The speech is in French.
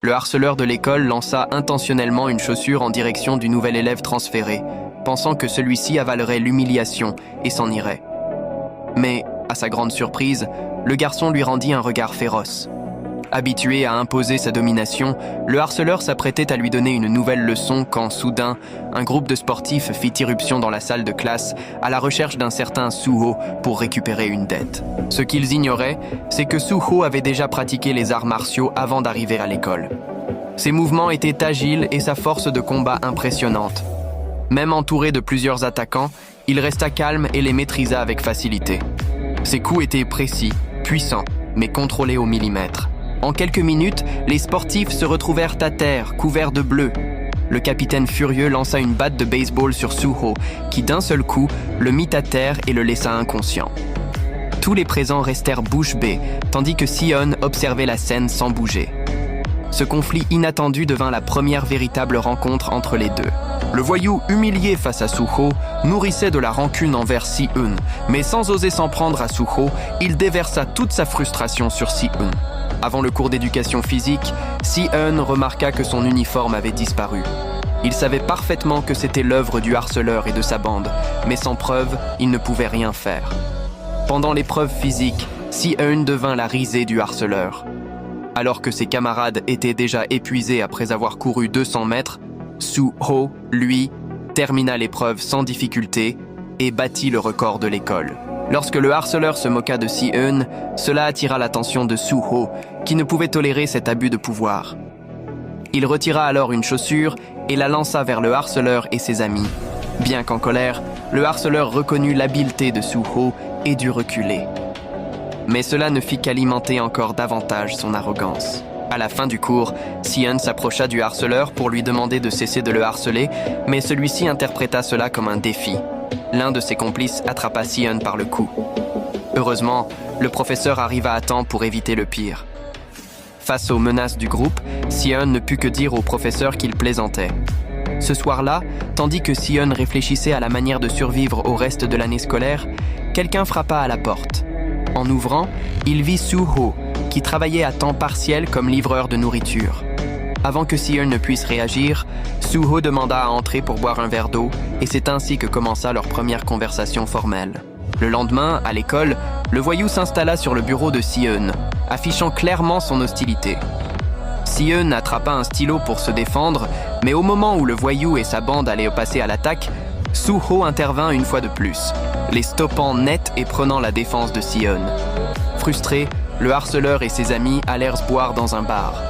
Le harceleur de l'école lança intentionnellement une chaussure en direction du nouvel élève transféré, pensant que celui-ci avalerait l'humiliation et s'en irait. Mais, à sa grande surprise, le garçon lui rendit un regard féroce. Habitué à imposer sa domination, le harceleur s'apprêtait à lui donner une nouvelle leçon quand, soudain, un groupe de sportifs fit irruption dans la salle de classe à la recherche d'un certain Suho pour récupérer une dette. Ce qu'ils ignoraient, c'est que Suho avait déjà pratiqué les arts martiaux avant d'arriver à l'école. Ses mouvements étaient agiles et sa force de combat impressionnante. Même entouré de plusieurs attaquants, il resta calme et les maîtrisa avec facilité. Ses coups étaient précis, puissants, mais contrôlés au millimètre. En quelques minutes, les sportifs se retrouvèrent à terre, couverts de bleu. Le capitaine furieux lança une batte de baseball sur Suho, qui d'un seul coup le mit à terre et le laissa inconscient. Tous les présents restèrent bouche bée, tandis que Sion observait la scène sans bouger. Ce conflit inattendu devint la première véritable rencontre entre les deux. Le voyou, humilié face à Suho, nourrissait de la rancune envers Si-eun, mais sans oser s'en prendre à Suho, il déversa toute sa frustration sur Si-eun. Avant le cours d'éducation physique, Si-eun remarqua que son uniforme avait disparu. Il savait parfaitement que c'était l'œuvre du harceleur et de sa bande, mais sans preuve, il ne pouvait rien faire. Pendant l'épreuve physique, Si-eun devint la risée du harceleur. Alors que ses camarades étaient déjà épuisés après avoir couru 200 mètres, Suho, lui, termina l'épreuve sans difficulté et battit le record de l'école. Lorsque le harceleur se moqua de Si-eun, cela attira l'attention de Suho, qui ne pouvait tolérer cet abus de pouvoir. Il retira alors une chaussure et la lança vers le harceleur et ses amis. Bien qu'en colère, le harceleur reconnut l'habileté de Suho et dut reculer. Mais cela ne fit qu'alimenter encore davantage son arrogance. À la fin du cours, Si-eun s'approcha du harceleur pour lui demander de cesser de le harceler, mais celui-ci interpréta cela comme un défi. L'un de ses complices attrapa Si-eun par le cou. Heureusement, le professeur arriva à temps pour éviter le pire. Face aux menaces du groupe, Si-eun ne put que dire au professeur qu'il plaisantait. Ce soir-là, tandis que Si-eun réfléchissait à la manière de survivre au reste de l'année scolaire, quelqu'un frappa à la porte. En ouvrant, il vit Suho, qui travaillait à temps partiel comme livreur de nourriture. Avant que Si-eun ne puisse réagir, Suho demanda à entrer pour boire un verre d'eau et c'est ainsi que commença leur première conversation formelle. Le lendemain, à l'école, le voyou s'installa sur le bureau de Si-eun, affichant clairement son hostilité. Si-eun attrapa un stylo pour se défendre, mais au moment où le voyou et sa bande allaient passer à l'attaque, Suho intervint une fois de plus, les stoppant net et prenant la défense de Si-eun. Frustré, le harceleur et ses amis allèrent se boire dans un bar.